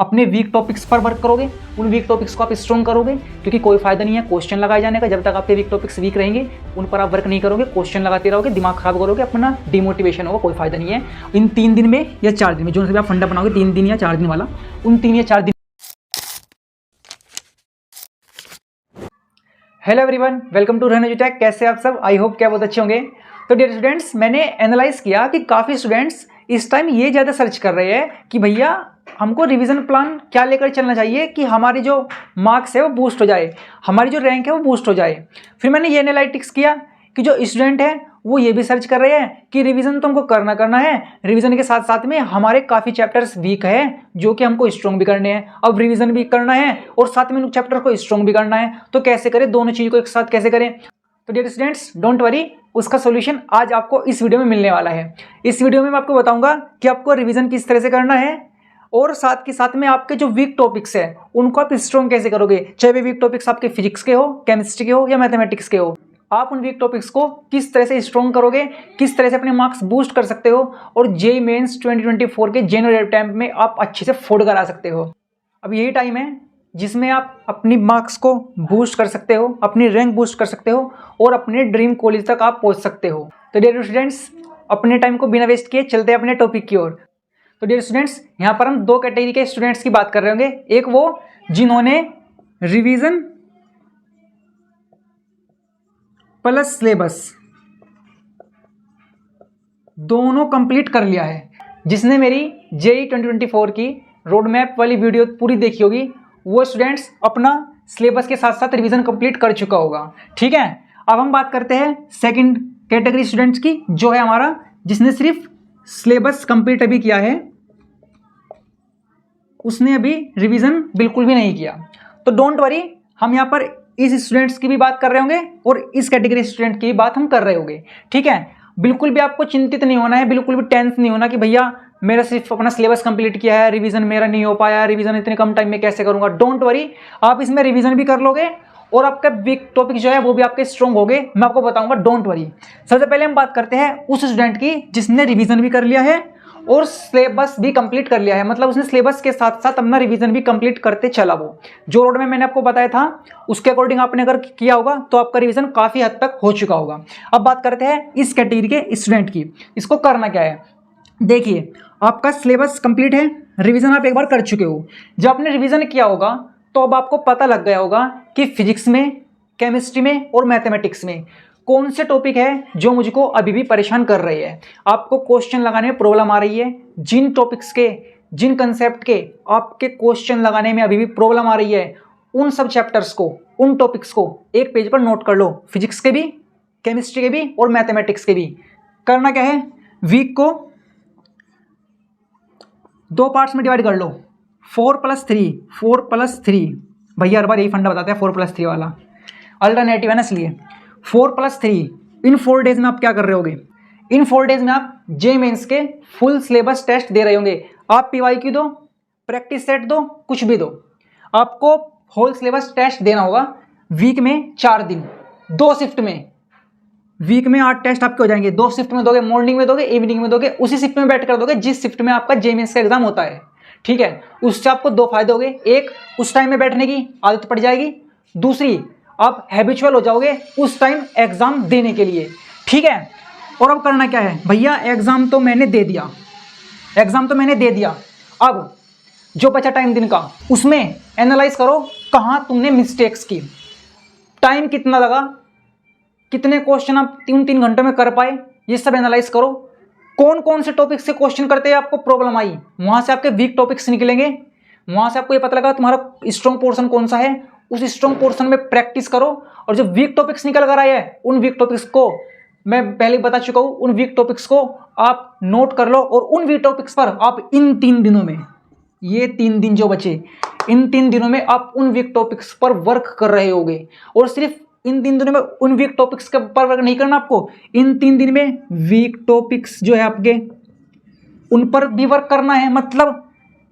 अपने weak topics पर work करोगे, उन वीक टॉपिक्स को आप स्ट्रॉन्ग करोगे, क्योंकि कोई फायदा नहीं है क्वेश्चन लगाए जाने का जब तक आपके वीक टॉपिक्स वीक रहेंगे। उन पर आप वर्क नहीं करोगे, क्वेश्चन लगाते रहोगे, दिमाग खराब करोगे, अपना डिमोटिवेशन होगा, कोई फायदा नहीं है। इन 3 दिन में या 4 दिन में जो भी आप फंडा बनाओगे 3 दिन या 4 दिन वाला, उन 3 या 4 दिन। Hello everyone, welcome to Run एजुटेक। कैसे आप सब? आई होप क्या बहुत अच्छे होंगे। तो डियर स्टूडेंट्स, मैंने एनालाइज किया कि काफ़ी स्टूडेंट्स इस टाइम ये ज़्यादा सर्च कर रहे हैं कि भैया हमको रिवीजन प्लान क्या लेकर चलना चाहिए कि हमारी जो मार्क्स है वो बूस्ट हो जाए, हमारी जो रैंक है वो बूस्ट हो जाए। फिर मैंने ये एनालिटिक्स किया कि जो स्टूडेंट है वो ये भी सर्च कर रहे हैं कि रिवीजन तो हमको करना है, रिवीजन के साथ साथ में हमारे काफ़ी चैप्टर्स वीक है जो कि हमको स्ट्रॉन्ग भी करने हैं। अब रिवीजन भी करना है और साथ में चैप्टर को स्ट्रॉन्ग भी करना है, तो कैसे करें, दोनों चीज़ को एक साथ कैसे करें। तो डियर स्टूडेंट्स, डोंट वरी, उसका सॉल्यूशन आज आपको इस वीडियो में मिलने वाला है। इस वीडियो में मैं आपको बताऊंगा कि आपको रिवीजन किस तरह से करना है और साथ के साथ में आपके जो वीक टॉपिक्स है उनको आप स्ट्रॉन्ग कैसे करोगे। चाहे वे वीक टॉपिक्स आपके फिजिक्स के हो, केमिस्ट्री के हो या मैथमेटिक्स के हो, आप उन वीक टॉपिक्स को किस तरह से स्ट्रॉन्ग करोगे, किस तरह से अपने मार्क्स बूस्ट कर सकते हो और जेईई मेंस 2024 के जनरल अटेम्प्ट में आप अच्छे से फोड़ करा सकते हो। अब यही टाइम है जिसमें आप अपनी मार्क्स को बूस्ट कर सकते हो, अपनी रैंक बूस्ट कर सकते हो और अपने ड्रीम कॉलेज तक आप पहुंच सकते हो। तो डियर स्टूडेंट्स, अपने टाइम को बिना वेस्ट किए चलते हैं अपने टॉपिक की ओर। तो डियर स्टूडेंट्स, यहाँ पर हम 2 कैटेगरी के स्टूडेंट्स की बात कर रहे होंगे। एक वो जिन्होंने रिवीजन प्लस सिलेबस दोनों कंप्लीट कर लिया है। जिसने मेरी जेईई 2024 की रोड मैप वाली वीडियो पूरी देखी होगी वो स्टूडेंट्स अपना सिलेबस के साथ साथ रिवीजन कंप्लीट कर चुका होगा। ठीक है, अब हम बात करते हैं सेकंड कैटेगरी स्टूडेंट्स की, जो है हमारा जिसने सिर्फ सिलेबस कंप्लीट अभी किया है, उसने अभी रिवीजन बिल्कुल भी नहीं किया। तो डोंट वरी, हम यहाँ पर इस स्टूडेंट्स की भी बात कर रहे होंगे और इस कैटेगरी स्टूडेंट की भी बात हम कर रहे होंगे। ठीक है, बिल्कुल भी आपको चिंतित नहीं होना है, बिल्कुल भी टेंस नहीं होना कि भैया मेरा सिर्फ अपना सिलेबस कंप्लीट किया है, रिवीजन मेरा नहीं हो पाया, रिवीजन इतने कम टाइम में कैसे करूंगा। डोंट वरी, आप इसमें रिवीजन भी कर लोगे और आपका वीक टॉपिक जो है वो भी आपके स्ट्रॉन्ग हो गए, मैं आपको बताऊंगा। Don't worry. सबसे पहले हम बात करते हैं उस स्टूडेंट की जिसने रिवीजन भी कर लिया है और सिलेबस भी कंप्लीट कर लिया है, मतलब उसने सिलेबस के साथ साथ अपना रिवीजन भी कंप्लीट करते चला। वो जो रोड में मैंने आपको बताया था उसके अकॉर्डिंग आपने अगर किया होगा तो आपका रिवीजन काफ़ी हद तक हो चुका होगा। अब बात करते हैं इस कैटेगरी के स्टूडेंट की। इसको करना क्या है, देखिए आपका सिलेबस कंप्लीट है, रिवीजन आप एक बार कर चुके हो। जब आपने रिवीजन किया होगा तो अब आपको पता लग गया होगा कि फिजिक्स में, केमिस्ट्री में और मैथमेटिक्स में कौन से टॉपिक है जो मुझको अभी भी परेशान कर रहे हैं, आपको क्वेश्चन लगाने में प्रॉब्लम आ रही है। जिन टॉपिक्स के, जिन कंसेप्ट के आपके क्वेश्चन लगाने में अभी भी प्रॉब्लम आ रही है, उन सब चैप्टर्स को, उन टॉपिक्स को एक पेज पर नोट कर लो। फिजिक्स के भी, केमिस्ट्री के भी और मैथमेटिक्स के भी। करना क्या है, वीक को 2 पार्ट्स में डिवाइड कर लो। 4+3 भैया हर बार यही फंडा बताते हैं 4+3 वाला, अल्टरनेटिव है ना, इसलिए 4+3। इन 4 डेज में आप क्या कर रहे होगे, इन 4 डेज में आप जेईई मेंस के फुल सिलेबस टेस्ट दे रहे होंगे। आप पीवाईक्यू दो, प्रैक्टिस सेट दो, कुछ भी दो, आपको होल सिलेबस टेस्ट देना होगा। वीक में 4 दिन, 2 शिफ्ट में, वीक में 8 टेस्ट आपके हो जाएंगे। 2 शिफ्ट में दोगे, मॉर्निंग में दोगे, इवनिंग में दोगे, उसी शिफ्ट में बैठ कर दोगे जिस शिफ्ट में आपका जेईई मेंस का एग्जाम होता है। ठीक है, उससे आपको 2 फायदे हो गए। एक, उस टाइम में बैठने की आदत पड़ जाएगी। दूसरी, आप हैबिचुअल हो जाओगे उस टाइम एग्जाम देने के लिए। ठीक है, और अब करना क्या है भैया, एग्जाम तो मैंने दे दिया, अब जो बचा टाइम दिन का उसमें एनालाइज करो कहाँ तुमने मिस्टेक्स की, टाइम कितना लगा, कितने क्वेश्चन आप 3 घंटों में कर पाए, ये सब एनालाइज करो। कौन कौन से टॉपिक से क्वेश्चन करते हैं आपको प्रॉब्लम आई, वहां से आपके वीक टॉपिक्स निकलेंगे, वहां से आपको ये पता लगा तुम्हारा स्ट्रॉन्ग पोर्शन कौन सा है, उस स्ट्रॉन्ग पोर्शन में प्रैक्टिस करो। और जो वीक टॉपिक्स निकल कर आए हैं उन वीक टॉपिक्स को मैं पहले बता चुका हूं, उन वीक टॉपिक्स को आप नोट कर लो और उन वीक टॉपिक्स पर आप इन 3 दिनों में, ये 3 दिन जो बचे, इन 3 दिनों में आप उन वीक टॉपिक्स पर वर्क कर रहे होगे। और सिर्फ इन 3 दिनों में उन वीक टॉपिक्स के पर वर्क नहीं करना, आपको इन 3 दिन में वीक टॉपिक्स जो है आपके उन पर भी वर्क करना है। मतलब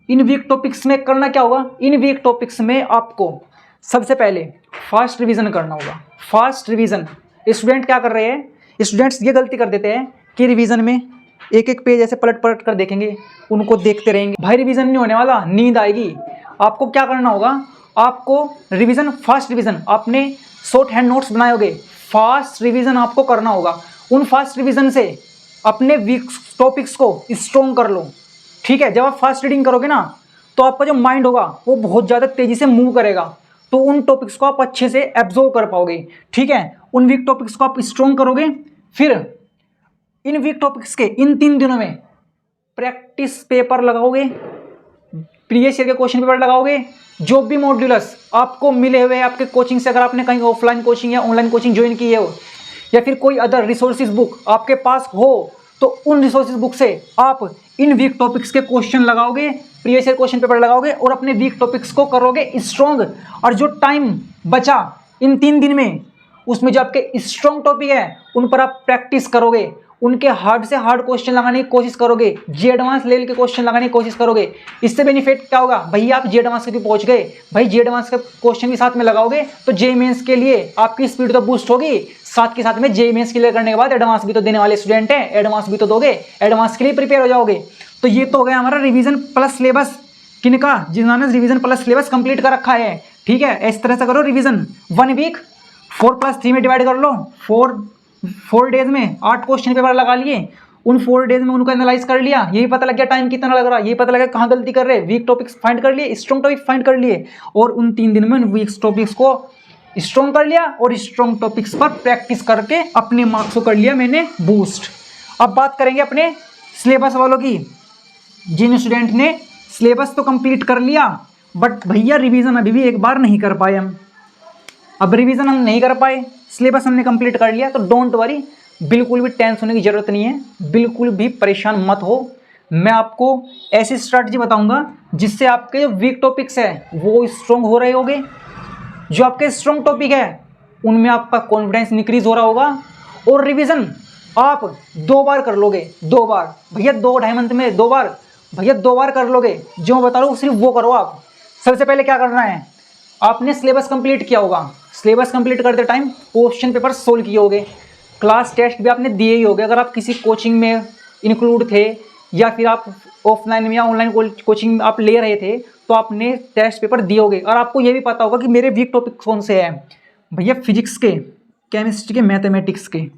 इन वीक टॉपिक्स में करना क्या होगा, इन वीक टॉपिक्स में आपको सबसे पहले फास्ट रिवीजन करना होगा। फास्ट रिवीजन, स्टूडेंट क्या कर रहे हैं, स्टूडेंट्स ये गलती कर देते हैं कि रिवीजन में एक एक पेज ऐसे पलट पलट कर देखेंगे, उनको देखते रहेंगे। भाई रिवीजन नहीं होने वाला, नींद आएगी। आपको क्या करना होगा, आपको रिवीजन, फास्ट रिवीजन, आपने शॉर्ट हैंड नोट्स बनाए होंगे, फास्ट रिवीजन आपको करना होगा। उन फास्ट रिवीजन से अपने वीक टॉपिक्स को स्ट्रॉन्ग कर लो, ठीक है। जब आप फास्ट रीडिंग करोगे ना तो आपका जो माइंड होगा वो बहुत ज़्यादा तेज़ी से मूव करेगा, तो उन टॉपिक्स को आप अच्छे से एब्जॉर्व कर पाओगे, ठीक है। उन वीक टॉपिक्स को आप स्ट्रॉन्ग करोगे, फिर इन वीक टॉपिक्स के इन 3 दिनों में प्रैक्टिस पेपर लगाओगे, प्रीवियस ईयर के क्वेश्चन पेपर लगाओगे। जो भी मॉड्यूल्स आपको मिले हुए हैं आपके कोचिंग से, अगर आपने कहीं ऑफलाइन कोचिंग या ऑनलाइन कोचिंग ज्वाइन की है या फिर कोई अदर रिसोर्सेज बुक आपके पास हो, तो उन रिसोर्सेज बुक से आप इन वीक टॉपिक्स के क्वेश्चन लगाओगे, प्रीवियस ईयर क्वेश्चन पेपर लगाओगे और अपने वीक टॉपिक्स को करोगे स्ट्रॉन्ग। और जो टाइम बचा इन 3 दिन में, उसमें जो आपके स्ट्रॉन्ग टॉपिक है उन पर आप प्रैक्टिस करोगे, उनके हार्ड से हार्ड क्वेश्चन लगाने की कोशिश करोगे, जी एडवांस लेवल के क्वेश्चन लगाने की कोशिश करोगे। इससे बेनिफिट क्या होगा, भैया आप जी एडवांस के भी पहुंच गए, भाई जी एडवांस के क्वेश्चन भी साथ में लगाओगे तो जे मेंस के लिए आपकी स्पीड तो बूस्ट होगी, साथ के साथ में जे मेंस क्लियर करने के बाद एडवांस भी तो देने वाले स्टूडेंट हैं, एडवांस भी तो दोगे, एडवांस के लिए प्रिपेयर हो जाओगे। तो ये तो हो गया हमारा रिवीजन प्लस सिलेबस, किनका, जिन्होंने रिवीजन प्लस सिलेबस कंप्लीट कर रखा है, ठीक है। इस तरह से करो रिवीजन। 1 वीक 4+3 में डिवाइड कर लो, 4 डेज में 8 क्वेश्चन पेपर लगा लिए, उन 4 डेज में उनको एनालाइज कर लिया, यही पता लग गया टाइम कितना लग रहा है, ये पता लगा कहाँ गलती कर रहे, वीक टॉपिक्स फाइंड कर लिए, स्ट्रॉन्ग टॉपिक फाइंड कर लिए, और उन 3 दिन में उन वीक टॉपिक्स को स्ट्रॉन्ग कर लिया और स्ट्रॉन्ग टॉपिक्स पर प्रैक्टिस करके अपने मार्क्स को कर लिया मैंने बूस्ट। अब बात करेंगे अपने सिलेबस वालों की, जिन स्टूडेंट ने सिलेबस तो कंप्लीट कर लिया बट भैया रिवीजन अभी भी एक बार नहीं कर पाए हम। अब रिवीजन हम नहीं कर पाए, सिलेबस हमने कंप्लीट कर लिया, तो डोंट वरी, बिल्कुल भी टेंशन होने की ज़रूरत नहीं है, बिल्कुल भी परेशान मत हो। मैं आपको ऐसी स्ट्रैटेजी बताऊंगा जिससे आपके जो वीक टॉपिक्स है वो स्ट्रॉन्ग हो रहे होंगे, जो आपके स्ट्रॉन्ग टॉपिक है उनमें आपका कॉन्फिडेंस इंक्रीज हो रहा होगा, और रिवीजन आप 2 बार कर लोगे, 2 बार भैया, 2-2.5 मंथ में 2 बार भैया, 2 बार कर लोगे। जो मैं बता रहा हूँ सिर्फ वो करो आप। सबसे पहले क्या करना है, आपने सिलेबस कंप्लीट किया होगा, सिलेबस कंप्लीट करते टाइम क्वेश्चन पेपर सोल्व किए होंगे, क्लास टेस्ट भी आपने दिए ही होंगे, अगर आप किसी कोचिंग में इंक्लूड थे या फिर आप ऑफलाइन में या ऑनलाइन कोचिंग आप ले रहे थे तो आपने टेस्ट पेपर दिए होंगे, और आपको ये भी पता होगा कि मेरे वीक टॉपिक कौन से हैं। भैया फिजिक्स के, केमिस्ट्री के, मैथमेटिक्स के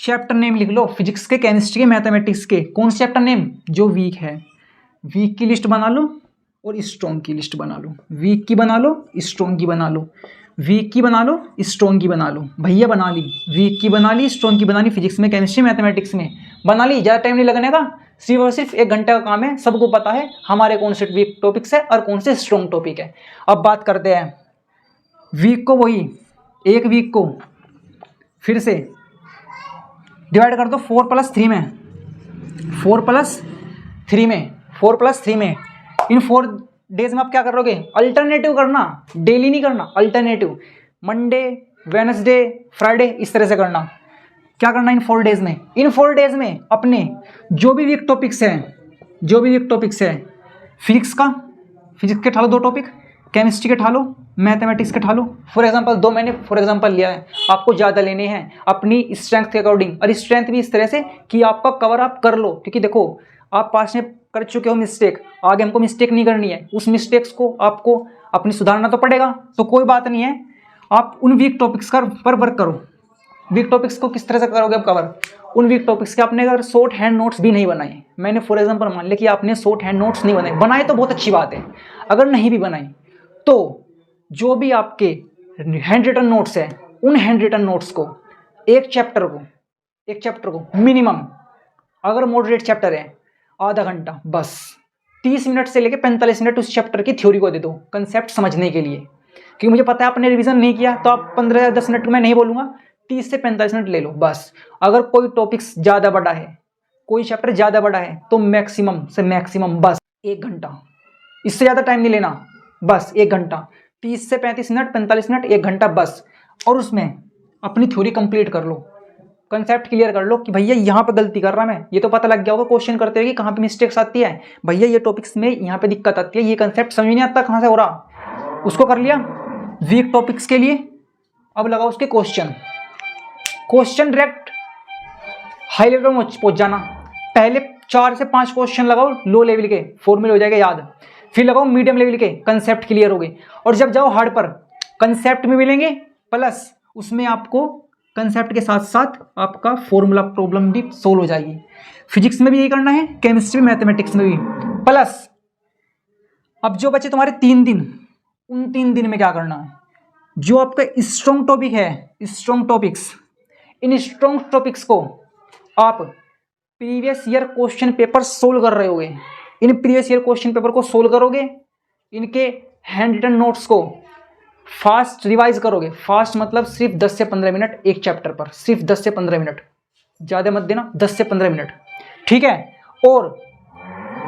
चैप्टर नेम लिख लो, फिजिक्स के, केमिस्ट्री के, मैथमेटिक्स के कौन से चैप्टर नेम जो वीक है, वीक की लिस्ट बना लो और स्ट्रॉन्ग की लिस्ट बना लो, वीक की बना लो, स्ट्रॉन्ग की बना लो, वीक की बना लो, स्ट्रॉन्ग की बना लो। भैया बना ली, वीक की बना ली, स्ट्रॉन्ग की बना ली, फिजिक्स में, केमिस्ट्री, मैथमेटिक्स में बना ली, ज़्यादा टाइम नहीं लगने का, सिर्फ और सिर्फ 1 घंटे का काम है। सबको पता है हमारे कौन से वीक टॉपिक्स है और कौन से स्ट्रॉन्ग टॉपिक है। अब बात करते हैं वीक को, वही एक वीक को फिर से डिवाइड कर दो 4+3 में, 4+3 में, 4+3 में। इन 4 डेज में आप क्या करोगे, अल्टरनेटिव करना, डेली नहीं करना, अल्टरनेटिव, मंडे, वेडनेसडे, फ्राइडे, इस तरह से करना। क्या करना इन 4 डेज में, इन 4 डेज में अपने जो भी वीक टॉपिक्स हैं, जो भी वीक टॉपिक्स है, फिजिक्स का, फिजिक्स के ठा लो 2 टॉपिक, केमिस्ट्री के ठा लो, मैथमेटिक्स के ठा लो। फॉर एग्जांपल 2 मैंने फॉर एग्जांपल लिया है, आपको ज़्यादा लेने हैं अपनी स्ट्रेंथ के अकॉर्डिंग, और स्ट्रेंथ भी इस तरह से कि आपका कवर आप कर लो, क्योंकि देखो आप पास में कर चुके हो मिस्टेक, आगे हमको मिस्टेक नहीं करनी है, उस मिस्टेक्स को आपको अपनी सुधारना तो पड़ेगा। तो कोई बात नहीं है, आप उन वीक टॉपिक्स पर वर्क करो। वीक टॉपिक्स को किस तरह से करोगे आप कवर, उन वीक टॉपिक्स के आपने अगर शॉर्ट हैंड नोट्स भी नहीं बनाए, मैंने फॉर एग्जांपल मान लिया कि आपने शॉर्ट हैंड नोट्स नहीं बनाए, बनाए तो बहुत अच्छी बात है, अगर नहीं भी बनाई तो जो भी आपके हैंड रिटन नोट्स है, उन हैंड रिटन नोट्स को एक चैप्टर को मिनिमम, अगर मॉडरेट चैप्टर है आधा घंटा, बस 30 मिनट से लेकर 45 मिनट उस चैप्टर की थ्योरी को दे दो, कंसेप्ट समझने के लिए। क्योंकि मुझे पता है आपने रिवीजन नहीं किया, तो आप 15 या 10 मिनट मैं नहीं बोलूँगा, 30 से 45 मिनट ले लो बस। अगर कोई टॉपिक्स ज़्यादा बड़ा है, कोई चैप्टर ज़्यादा बड़ा है, तो मैक्सिमम से मैक्सिमम बस 1 घंटा, इससे ज़्यादा टाइम नहीं लेना, बस 1 घंटा, 30 से 35 मिनट, 45 मिनट, 1 घंटा बस। और उसमें अपनी थ्योरी कंप्लीट कर लो, कंसेप्ट क्लियर कर लो कि भैया यहाँ पे गलती कर रहा मैं, ये तो पता लग गया होगा क्वेश्चन करते हुए कि कहाँ पे मिस्टेक्स आती है, भैया ये टॉपिक्स में यहाँ पे दिक्कत आती है, ये कंसेप्ट समझ नहीं आता कहाँ से हो रहा, उसको कर लिया। वीक टॉपिक्स के लिए अब लगाओ उसके क्वेश्चन डायरेक्ट हाई लेवल में पहुँच जाना, पहले 4 से 5 क्वेश्चन लगाओ लो लेवल के, फॉर्मूले हो जाएगा याद, फिर लगाओ मीडियम लेवल के, कंसेप्ट क्लियर हो गए, और जब जाओ हार्ड पर कंसेप्ट में मिलेंगे प्लस उसमें आपको कंसेप्ट के साथ साथ आपका फॉर्मूला प्रॉब्लम भी सोल्व हो जाएगी। फिजिक्स में भी यही करना है, केमिस्ट्री मैथमेटिक्स में भी प्लस। अब जो बचे तुम्हारे 3 दिन, उन 3 दिन में क्या करना है, जो आपका स्ट्रॉन्ग टॉपिक है, स्ट्रॉन्ग टॉपिक्स, इन स्ट्रॉन्ग टॉपिक्स को आप previous year question paper solve कर रहे होगे, in previous year question paper को सोल्व करोगे, इनके हैंड रिटन नोट्स को फास्ट रिवाइज करोगे। फास्ट मतलब सिर्फ 10 से 15 मिनट एक चैप्टर पर, सिर्फ 10 से 15 मिनट, ज़्यादा मत देना, 10 से 15 मिनट, ठीक है। और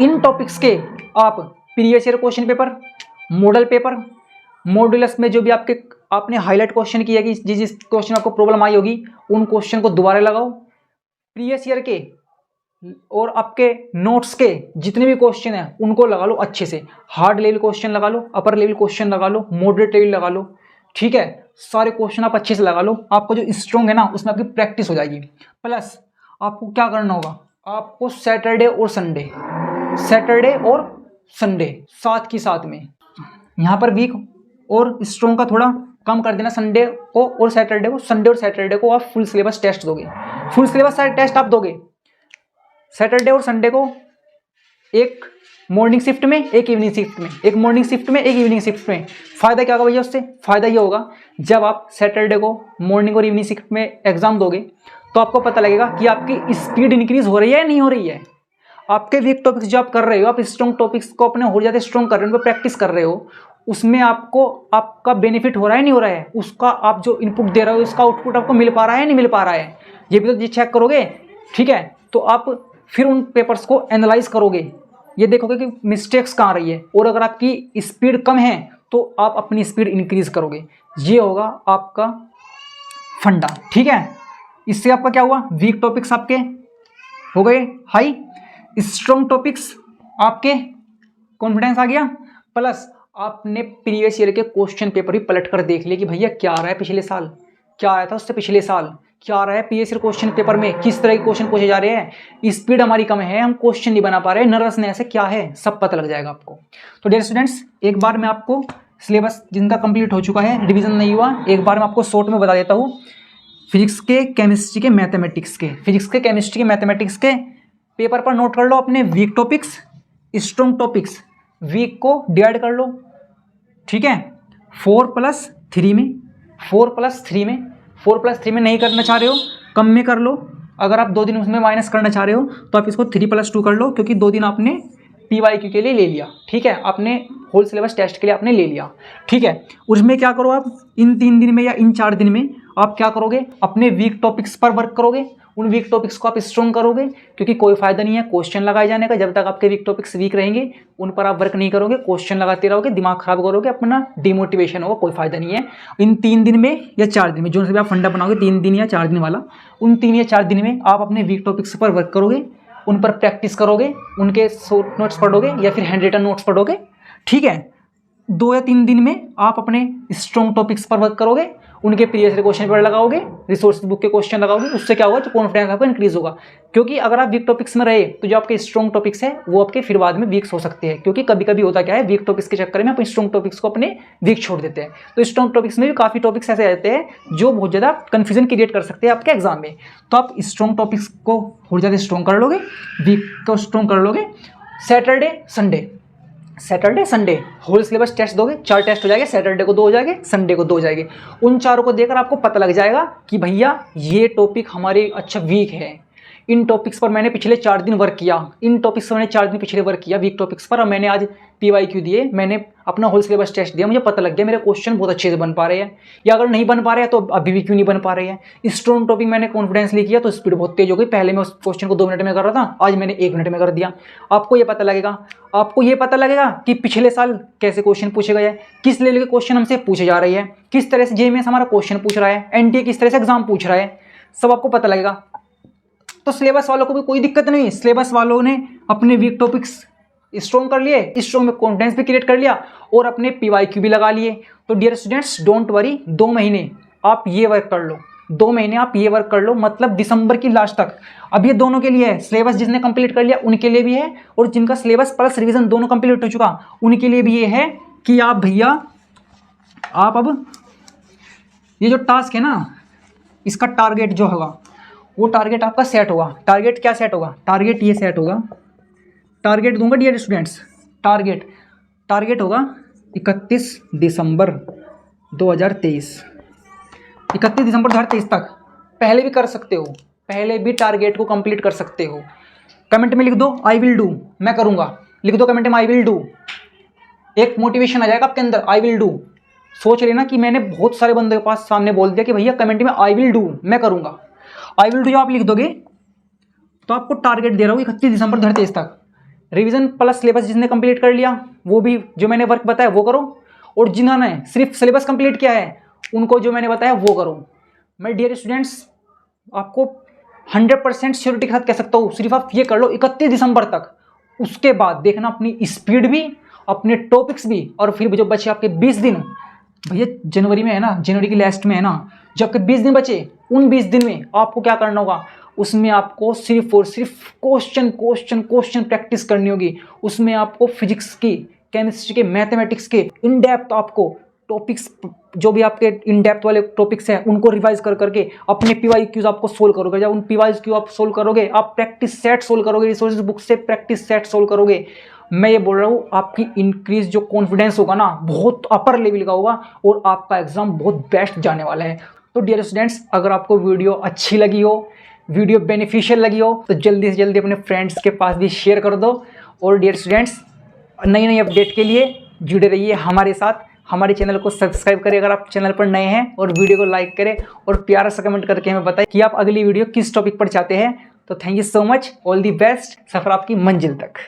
इन टॉपिक्स के आप previous year question paper, model paper, modulus में जो भी आपने हाईलाइट क्वेश्चन किया कि जिस क्वेश्चन आपको प्रॉब्लम आई होगी उन क्वेश्चन को दोबारा लगाओ। प्रीवियस ईयर के और आपके नोट्स के जितने भी क्वेश्चन हैं उनको लगा लो अच्छे से, हार्ड लेवल क्वेश्चन लगा लो, अपर लेवल क्वेश्चन लगा लो, मॉडरेट लेवल लगा लो, ठीक है। सारे क्वेश्चन आप अच्छे से लगा लो, आपको जो स्ट्रॉन्ग है ना उसमें आपकी प्रैक्टिस हो जाएगी। प्लस आपको क्या करना होगा, आपको सैटरडे और संडे साथ की साथ में, यहाँ पर वीक और स्ट्रॉन्ग का थोड़ा कम कर देना, संडे को और सैटरडे को आप फुल सिलेबस टेस्ट दोगे। फुल सिलेबस टेस्ट आप दोगे सैटरडे और संडे को, एक मॉर्निंग शिफ्ट में, एक इवनिंग शिफ्ट में, एक मॉर्निंग शिफ्ट में, एक इवनिंग शिफ्ट में। फ़ायदा क्या होगा भैया उससे, फ़ायदा ये होगा जब आप सैटरडे को मॉर्निंग और इवनिंग शिफ्ट में एग्जाम दोगे तो आपको पता लगेगा कि आपकी स्पीड इंक्रीज हो रही है या नहीं हो रही है। आपके वीक टॉपिक्स जो आप कर रहे हो, आप स्ट्रॉन्ग टॉपिक्स को अपने और ज़्यादा स्ट्रॉन्ग कर रहे हो, उन पर प्रैक्टिस कर रहे हो, उसमें आपको आपका बेनिफिट हो रहा है नहीं हो रहा है, उसका आप जो इनपुट दे रहे हो उसका आउटपुट आपको मिल पा रहा है नहीं मिल पा रहा है, ये भी तो ये चेक करोगे, ठीक है। तो आप फिर उन पेपर्स को एनालाइज करोगे, ये देखोगे कि मिस्टेक्स कहाँ रही है, और अगर आपकी स्पीड कम है तो आप अपनी स्पीड इंक्रीज करोगे। ये होगा आपका फंडा, ठीक है। इससे आपका क्या हुआ, वीक टॉपिक्स आपके हो गए हाई, स्ट्रॉन्ग टॉपिक्स आपके कॉन्फिडेंस आ गया, प्लस आपने प्रीवियस ईयर के क्वेश्चन पेपर भी पलट कर देख लिया कि भैया क्या आ रहा है पिछले साल, क्या आया था उससे पिछले साल, क्या आ रहा है प्रीवियस ईयर क्वेश्चन पेपर में, किस तरह के क्वेश्चन पूछे जा रहे हैं, स्पीड हमारी कम है, हम क्वेश्चन नहीं बना पा रहे, नर्वसनेस है, क्या है, सब पता लग जाएगा आपको। तो डियर स्टूडेंट्स, एक बार मैं आपको सिलेबस जिनका कंप्लीट हो चुका है, रिवीजन नहीं हुआ, एक बार मैं आपको शॉर्ट में बता देता हूँ। फिजिक्स के, केमिस्ट्री के, मैथमेटिक्स के, फिजिक्स के, केमिस्ट्री के, मैथमेटिक्स के पेपर पर नोट कर लो अपने weak topics, strong topics, weak को डिवाइड कर लो, ठीक है, 4+3 में, 4+3 में नहीं करना चाह रहे हो कम में कर लो, अगर आप 2 दिन उसमें माइनस करना चाह रहे हो तो आप इसको 3+2 कर लो, क्योंकि 2 दिन आपने PYQ के लिए ले लिया, ठीक है, आपने होल सिलेबस टेस्ट के लिए आपने ले लिया, ठीक है। उसमें क्या करो आप, इन 3 दिन में या इन 4 दिन में आप क्या करोगे, अपने वीक टॉपिक्स पर वर्क करोगे, उन वीक टॉपिक्स को आप स्ट्रॉन्ग करोगे, क्योंकि कोई फायदा नहीं है क्वेश्चन लगाए जाने का जब तक आपके वीक टॉपिक्स वीक रहेंगे, उन पर आप वर्क नहीं करोगे, क्वेश्चन लगाते रहोगे, दिमाग खराब करोगे, अपना डिमोटिवेशन होगा, कोई फायदा नहीं है। इन 3 दिन में या 4 दिन में जो भी आप फंडा बनाओगे, 3 दिन या 4 दिन वाला, उन 3 या 4 दिन में आप अपने वीक टॉपिक्स पर वर्क करोगे, उन पर प्रैक्टिस करोगे, उनके शॉर्ट नोट्स पढ़ोगे या फिर हैंड रिटन नोट्स पढ़ोगे, ठीक है। 2 या 3 दिन में आप अपने स्ट्रॉन्ग टॉपिक्स पर वर्क करोगे, उनके प्रीवियस क्वेश्चन पेपर लगाओगे, रिसोर्स बुक के क्वेश्चन लगाओगे, उससे क्या होगा, जो कॉन्फिडेंस आपका इंक्रीज होगा, क्योंकि अगर आप वीक टॉपिक्स में रहे तो जो आपके स्ट्रॉन्ग टॉपिक्स है वो आपके फिर बाद में वीक्स हो सकते हैं, क्योंकि कभी कभी होता क्या है, वीक टॉपिक्स के चक्कर में आप स्ट्रॉन्ग टॉपिक्स को अपने वीक छोड़ देते हैं। तो स्ट्रॉन्ग टॉपिक्स में भी काफ़ी टॉपिक्स ऐसे रहते हैं जो बहुत ज़्यादा कन्फ्यूजन क्रिएट कर सकते हैं आपके एग्जाम में, तो आप स्ट्रॉन्ग टॉपिक्स को बहुत ज़्यादा स्ट्रॉन्ग कर लोगे, वीक को स्ट्रॉन्ग कर लोगे। Saturday Sunday whole syllabus test दोगे, 4 टेस्ट हो जाएंगे, सैटरडे को 2 हो जाएंगे, संडे को 2 हो जाएंगे। उन चारों को देखकर आपको पता लग जाएगा कि भैया ये टॉपिक हमारे अच्छा वीक है, इन टॉपिक्स पर मैंने पिछले 4 दिन वर्क किया, इन टॉपिक्स पर मैंने 4 दिन पिछले वर्क किया वीक टॉपिक्स पर, और मैंने आज PYQ दिए, मैंने अपना होल सिलेबस टेस्ट दिया, मुझे पता लग गया मेरे क्वेश्चन बहुत अच्छे से बन पा रहे हैं, या अगर नहीं बन पा रहे हैं तो अभी भी क्यों नहीं बन पा रहे हैं। स्ट्रॉन्ग टॉपिक मैंने कॉन्फिडेंसली किया तो स्पीड बहुत तेज हो गई, पहले मैं उस क्वेश्चन को 2 मिनट में कर रहा था, आज मैंने 1 मिनट में कर दिया। आपको ये पता लगेगा कि पिछले साल कैसे क्वेश्चन पूछे गए हैं, किस लेवल के क्वेश्चन हमसे पूछे जा रहे हैं, किस तरह से JMS हमारा क्वेश्चन पूछ रहा है, NTA किस तरह से एग्जाम पूछ रहा है, सब आपको पता लगेगा। तो सिलेबस वालों को भी कोई दिक्कत नहीं, सिलेबस वालों ने अपने वीक टॉपिक्स स्ट्रॉन्ग कर लिए, स्ट्रॉन्ग में कॉन्फिडेंस भी क्रिएट कर लिया और अपने PYQ भी लगा लिए। तो डियर स्टूडेंट्स, डोंट वरी, 2 महीने आप ये वर्क कर लो, 2 महीने आप ये वर्क कर लो, मतलब दिसंबर की लास्ट तक। अब ये दोनों के लिए है, सिलेबस जिसने कंप्लीट कर लिया उनके लिए भी है, और जिनका सिलेबस प्लस रिवीजन दोनों कंप्लीट हो चुका उनके लिए भी ये है कि आप भैया आप अब ये जो टास्क है ना, इसका टारगेट जो होगा वो टारगेट आपका सेट होगा। टारगेट क्या सेट होगा? टारगेट ये सेट होगा, टारगेट दूंगा डियर स्टूडेंट्स, टारगेट होगा 31 दिसंबर 2023, 31 दिसंबर 2023 तक। पहले भी कर सकते हो, पहले भी टारगेट को कंप्लीट कर सकते हो। कमेंट में लिख दो आई विल डू, मैं करूँगा, लिख दो कमेंट में आई विल डू। एक मोटिवेशन आ जाएगा आपके अंदर, आई विल डू। सोच लेना कि मैंने बहुत सारे बंदों के पास सामने बोल दिया कि भैया कमेंट में आई विल डू, मैं करूँगा। आई विल डू जो आप लिख दोगे तो आपको टारगेट दे रहा हूँ 31 दिसंबर 2023 तक। रिवीजन प्लस सिलेबस जिसने कंप्लीट कर लिया वो भी जो मैंने वर्क बताया वो करो, और जिन्होंने सिर्फ सिलेबस कंप्लीट किया है उनको जो मैंने बताया वो करो। मैं डियर स्टूडेंट्स आपको 100% श्योरिटी के साथ कह सकता हूँ, सिर्फ आप ये कर लो 31 दिसंबर तक। उसके बाद देखना अपनी स्पीड भी, अपने टॉपिक्स भी, और फिर जो बचे आपके 20 दिन, भैया जनवरी में है ना, जनवरी की लास्ट में है ना, जब आपके 20 दिन बचे, उन 20 दिन में आपको क्या करना होगा? उसमें आपको सिर्फ और सिर्फ क्वेश्चन प्रैक्टिस करनी होगी। उसमें आपको फिजिक्स की, केमिस्ट्री के, मैथमेटिक्स के इन डेप्थ आपको टॉपिक्स, जो भी आपके इन डेप्थ वाले टॉपिक्स हैं उनको रिवाइज कर करके अपने PYQs आपको सोल्व करोगे। जब उन PYQ आप सोल्व करोगे, आप प्रैक्टिस सेट सोल्व करोगे, रिसोर्सेज बुक से प्रैक्टिस सेट सोल्व करोगे, मैं ये बोल रहा हूँ आपकी इंक्रीज जो कॉन्फिडेंस होगा ना, बहुत अपर लेवल का होगा, और आपका एग्जाम बहुत बेस्ट जाने वाला है। तो डियर स्टूडेंट्स, अगर आपको वीडियो अच्छी लगी हो, वीडियो बेनिफिशियल लगी हो, तो जल्दी से जल्दी अपने फ्रेंड्स के पास भी शेयर कर दो। और डियर स्टूडेंट्स, नई नई अपडेट के लिए जुड़े रहिए हमारे साथ। हमारे चैनल को सब्सक्राइब करें अगर आप चैनल पर नए हैं, और वीडियो को लाइक करें, और प्यारा सा कमेंट करके हमें बताएं कि आप अगली वीडियो किस टॉपिक पर चाहते हैं। तो thank you so much, all the best, सफ़र आपकी मंजिल तक।